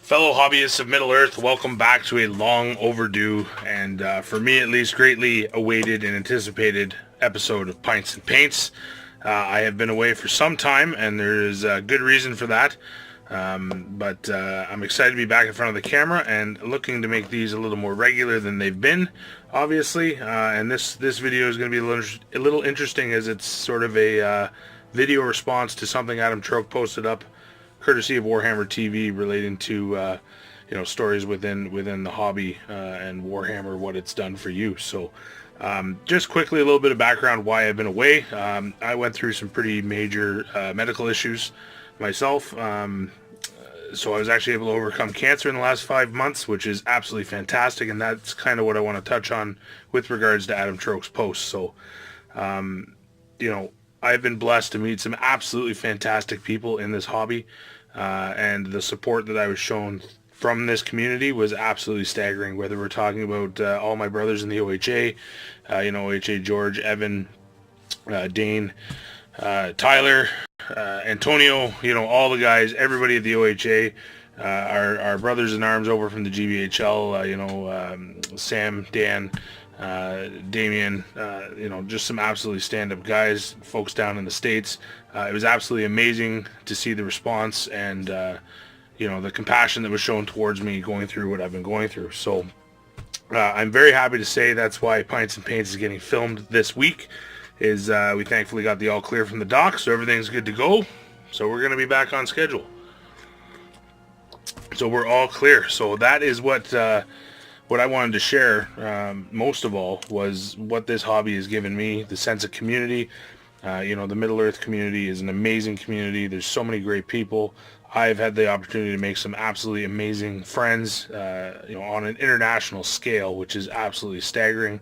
Fellow hobbyists of Middle Earth, welcome back to a long overdue and, for me at least, greatly awaited and anticipated episode of Pints and Paints. I have been away for some time, and there is a good reason for that. But I'm excited to be back in front of the camera and looking to make these a little more regular than they've been, obviously. And this video is going to be a little interesting, as it's sort of a video response to something Adam Troke posted up, courtesy of Warhammer TV, relating to stories within the hobby and Warhammer, what it's done for you. So just quickly, a little bit of background why I've been away. I went through some pretty major medical issues myself, so I was actually able to overcome cancer in the last 5 months, which is absolutely fantastic, and that's kind of what I want to touch on with regards to Adam Troke's post. So I've been blessed to meet some absolutely fantastic people in this hobby, and the support that I was shown from this community was absolutely staggering. Whether we're talking about all my brothers in the OHA, OHA George, Evan, Dane, Tyler, Antonio, all the guys, everybody at the OHA, our brothers in arms over from the GBHL, Sam, Dan, Damien, just some absolutely stand-up guys, folks down in the States. It was absolutely amazing to see the response and, the compassion that was shown towards me going through what I've been going through. So I'm very happy to say that's why Pints and Paints is getting filmed this week, is we thankfully got the all clear from the doc, so everything's good to go. So we're going to be back on schedule. So we're all clear. So that is what I wanted to share, most of all, was what this hobby has given me, the sense of community. The Middle Earth community is an amazing community. There's so many great people. I've had the opportunity to make some absolutely amazing friends, on an international scale, which is absolutely staggering.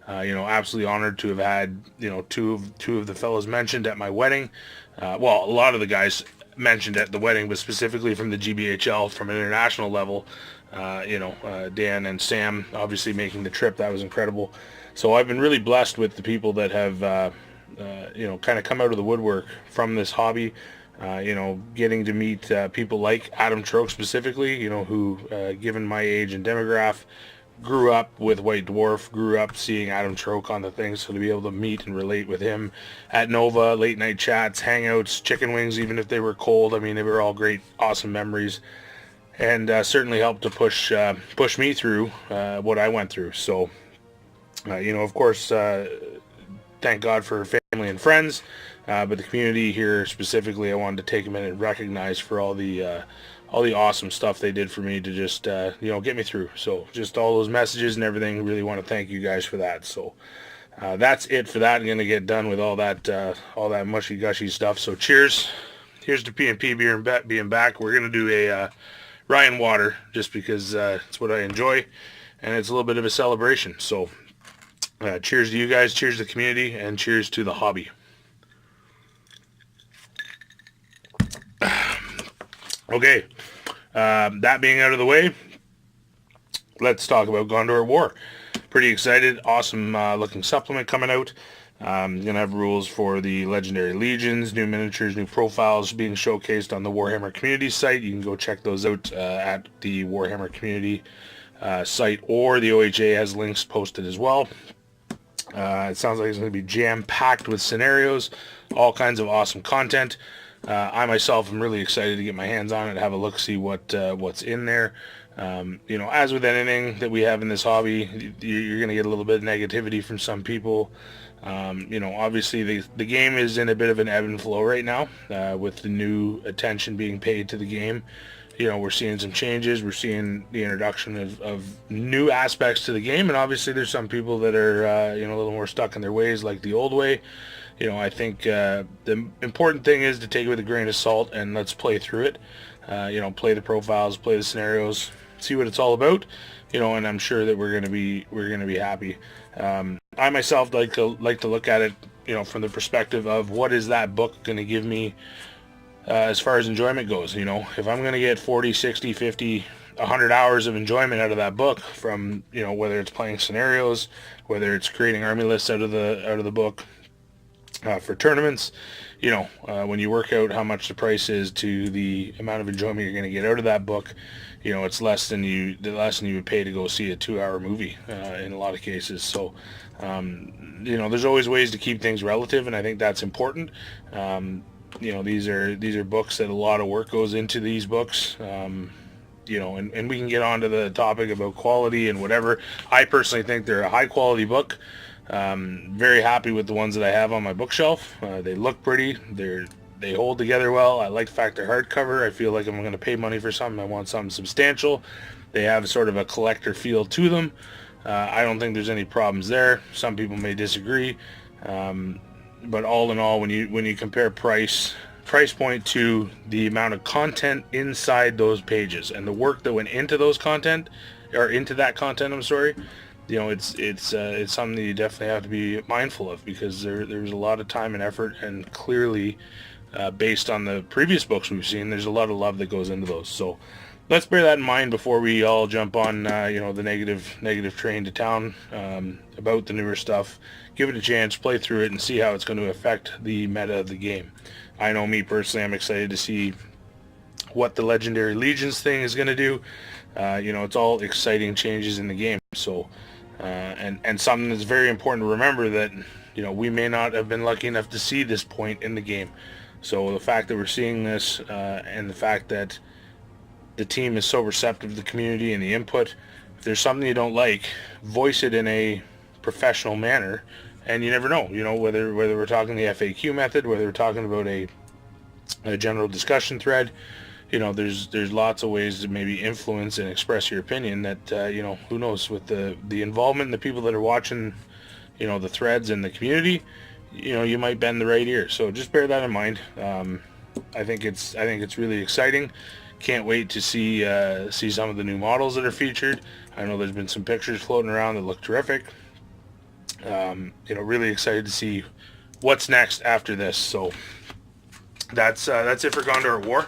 Absolutely honored to have had, two of the fellows mentioned at my wedding. A lot of the guys mentioned at the wedding, but specifically from the GBHL, from an international level. Dan and Sam obviously making the trip. That was incredible. So I've been really blessed with the people that have, kind of come out of the woodwork from this hobby. Getting to meet people like Adam Troke specifically, who, given my age and demographic, grew up with White Dwarf, grew up seeing Adam Troke on the thing, so to be able to meet and relate with him at Nova, late night chats, hangouts, chicken wings, even if they were cold. I mean, they were all great, awesome memories. And certainly helped to push me through what I went through. So, of course, thank God for family and friends, but the community here specifically, I wanted to take a minute and recognize for all the awesome stuff they did for me to just get me through. So, just all those messages and everything. Really want to thank you guys for that. So, that's it for that. I'm gonna get done with all that mushy gushy stuff. So, cheers. Here's to P&P being back. We're gonna do a Ryan water, just because it's what I enjoy, and it's a little bit of a celebration. So cheers to you guys, cheers to the community, and cheers to the hobby. Okay, that being out of the way, let's talk about Gondor War. Pretty excited. Awesome looking supplement coming out. Going to have rules for the Legendary Legions, new miniatures, new profiles being showcased on the Warhammer community site. You can go check those out at the Warhammer community site, or the OHA has links posted as well. It sounds like it's going to be jam-packed with scenarios, all kinds of awesome content. I myself am really excited to get my hands on it, have a look, see what's in there. As with anything that we have in this hobby, you're going to get a little bit of negativity from some people. Obviously the game is in a bit of an ebb and flow right now, with the new attention being paid to the game. We're seeing some changes. We're seeing the introduction of new aspects to the game, and obviously there's some people that are, a little more stuck in their ways, like the old way. I think the important thing is to take it with a grain of salt and let's play through it. Play the profiles, play the scenarios, see what it's all about. And I'm sure that we're gonna be happy. I myself like to look at it, from the perspective of what is that book going to give me as far as enjoyment goes. If I'm going to get 40, 60, 50, 100 hours of enjoyment out of that book, from whether it's playing scenarios, whether it's creating army lists out of the book for tournaments, when you work out how much the price is to the amount of enjoyment you're going to get out of that book, it's less than you would pay to go see a 2-hour movie in a lot of cases. So, there's always ways to keep things relative, and I think that's important. These are books that a lot of work goes into these books. And we can get on to the topic about quality and whatever. I personally think they're a high quality book. Very happy with the ones that I have on my bookshelf. They look pretty. They hold together well. I like the fact they're hardcover. I feel like if I'm going to pay money for something, I want something substantial. They have sort of a collector feel to them. I don't think there's any problems there. Some people may disagree. But all in all, when you compare price point to the amount of content inside those pages and the work that went into that content, I'm sorry, it's something that you definitely have to be mindful of, because there's a lot of time and effort, and clearly, based on the previous books we've seen, there's a lot of love that goes into those. So let's bear that in mind before we all jump on the negative train to town about the newer stuff. Give it a chance, play through it, and see how it's going to affect the meta of the game. I know me personally, I'm excited to see what the Legendary Legions thing is going to do. It's all exciting changes in the game. So, and something that's very important to remember, that we may not have been lucky enough to see this point in the game. So the fact that we're seeing this, and the fact that the team is so receptive to the community and the input, if there's something you don't like, voice it in a professional manner. And you never know, whether we're talking the FAQ method, whether we're talking about a general discussion thread, there's lots of ways to maybe influence and express your opinion that, who knows, with the involvement and the people that are watching, the threads and the community, you might bend the right ear. So just bear that in mind. I think it's really exciting. Can't wait to see some of the new models that are featured. I know there's been some pictures floating around that look terrific. Really excited to see what's next after this. So that's it for Gondor at War.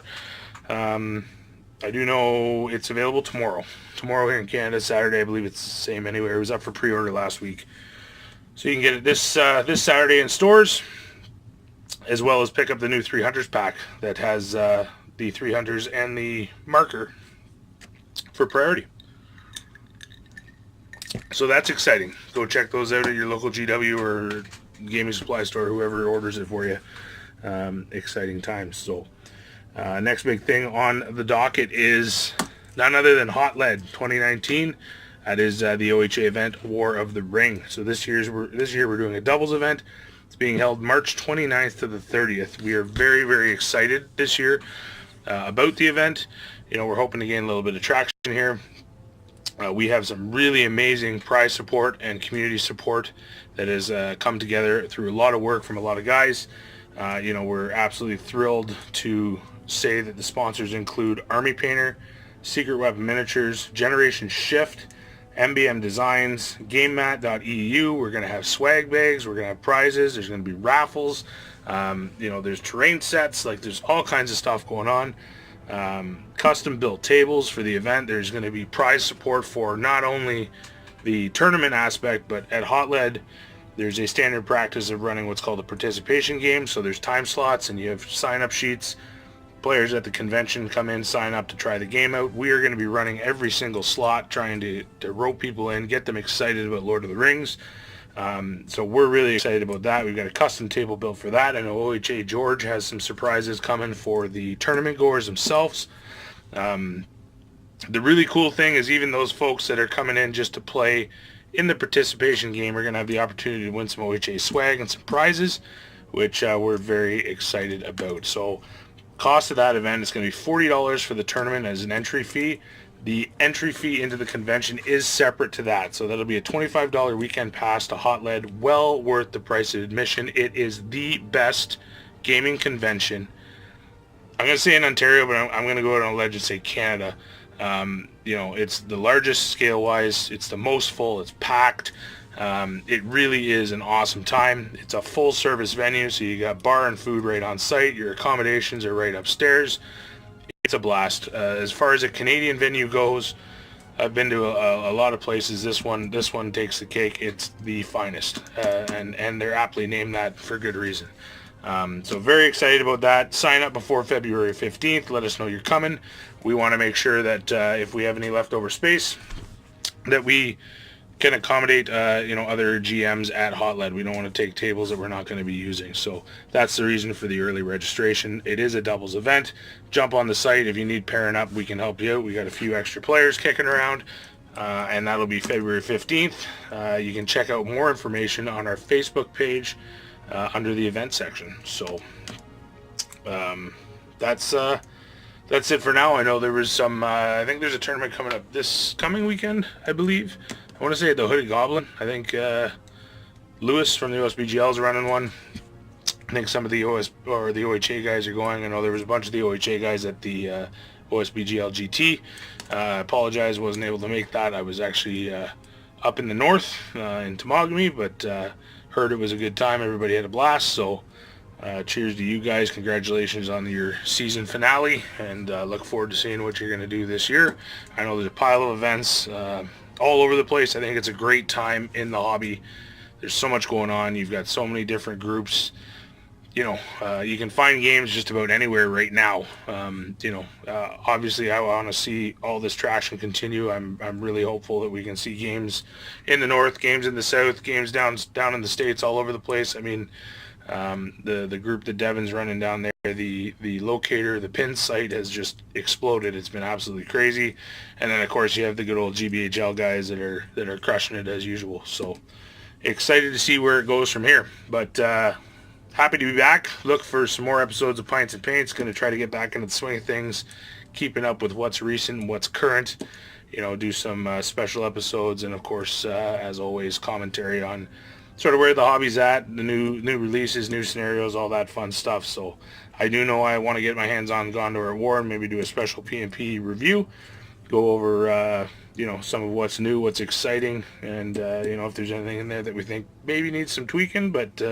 I do know it's available tomorrow here in Canada, Saturday. I believe it's the same anywhere. It was up for pre-order last week, so you can get it this Saturday in stores, as well as pick up the new 3 Hunters pack that has the 3 Hunters and the marker for priority. So that's exciting. Go check those out at your local GW or gaming supply store, whoever orders it for you. Exciting times. So next big thing on the docket is none other than Hot Lead 2019. That is the OHA event, War of the Ring. So this year we're doing a doubles event. It's being held March 29th to the 30th. We are very, very excited this year about the event. We're hoping to gain a little bit of traction here. We have some really amazing prize support and community support that has come together through a lot of work from a lot of guys. We're absolutely thrilled to say that the sponsors include Army Painter, Secret Weapon Miniatures, Generation Shift, MBM Designs, GameMat.eu. We're going to have swag bags. We're going to have prizes. There's going to be raffles. There's terrain sets. There's all kinds of stuff going on. Custom built tables for the event. There's going to be prize support for not only the tournament aspect, but at Hot Lead there's a standard practice of running what's called a participation game. So there's time slots and you have sign up sheets. Players at the convention come in, sign up to try the game out. We are going to be running every single slot, trying to rope people in, get them excited about Lord of the Rings. So we're really excited about that. We've got a custom table built for that. I know OHA George has some surprises coming for the tournament goers themselves. The really cool thing is even those folks that are coming in just to play in the participation game are going to have the opportunity to win some OHA swag and some prizes, which we're very excited about. So cost of that event is going to be $40 for the tournament as an entry fee. The entry fee into the convention is separate to that, so that'll be a $25 weekend pass to Hot Lead, well worth the price of admission. It is the best gaming convention. I'm going to say in Ontario, but I'm going to go out on a ledge and say Canada. It's the largest scale-wise. It's the most full. It's packed. It really is an awesome time. It's a full-service venue, so you got bar and food right on site. Your accommodations are right upstairs. It's a blast. As far as a Canadian venue goes, I've been to a lot of places. This one takes the cake. It's the finest, and they're aptly named that for good reason. So very excited about that. Sign up before February 15th. Let us know you're coming. We want to make sure that if we have any leftover space, that we can accommodate other GMs at Hot Lead. We don't want to take tables that we're not going to be using. So that's the reason for the early registration. It is a doubles event. Jump on the site. If you need pairing up, we can help you out. We got a few extra players kicking around. And that'll be February 15th. You can check out more information on our Facebook page under the event section. So that's it for now. I know there was some, I think there's a tournament coming up this coming weekend, I believe. I want to say at the Hooded Goblin. I think Lewis from the OSBGL is running one. I think some of the the OHA guys are going. I know there was a bunch of the OHA guys at the OSBGL GT. I apologize, wasn't able to make that. I was actually up in the north in Temagami, but heard it was a good time. Everybody had a blast, so cheers to you guys. Congratulations on your season finale, and look forward to seeing what you're going to do this year. I know there's a pile of events all over the place. I think it's a great time in the hobby. There's so much going on. You've got so many different groups. You can find games just about anywhere right now. Obviously I want to see all this traction continue. I'm really hopeful that we can see games in the north, games in the south, games down in the States, all over the place. I mean, the group that Devin's running down there, the locator, the Pints site has just exploded. It's been absolutely crazy. And then of course you have the good old GBHL guys that are crushing it as usual. So excited to see where it goes from here. But happy to be back. Look for some more episodes of Pints and Paints. Going to try to get back into the swing of things, keeping up with what's recent, what's current. Do some special episodes, and of course, as always, commentary on sort of where the hobby's at, the new releases, new scenarios, all that fun stuff. So I do know I want to get my hands on Gondor at War and maybe do a special PnP review, go over some of what's new, what's exciting, and if there's anything in there that we think maybe needs some tweaking, but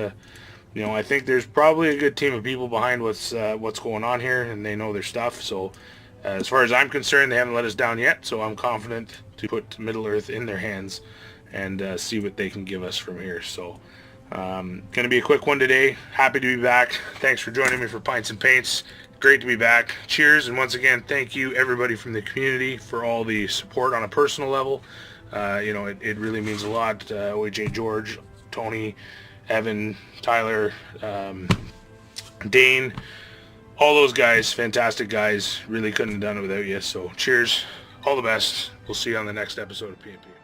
I think there's probably a good team of people behind what's going on here, and they know their stuff. So as far as I'm concerned, they haven't let us down yet, so I'm confident to put Middle-earth in their hands and see what they can give us from here. So going to be a quick one today. Happy to be back. Thanks for joining me for Pints and Paints. Great to be back. Cheers, and once again, thank you everybody from the community for all the support on a personal level. It really means a lot. OJ George, Tony, Evan, Tyler, Dane, all those guys, fantastic guys. Really couldn't have done it without you. So cheers, all the best. We'll see you on the next episode of PnP.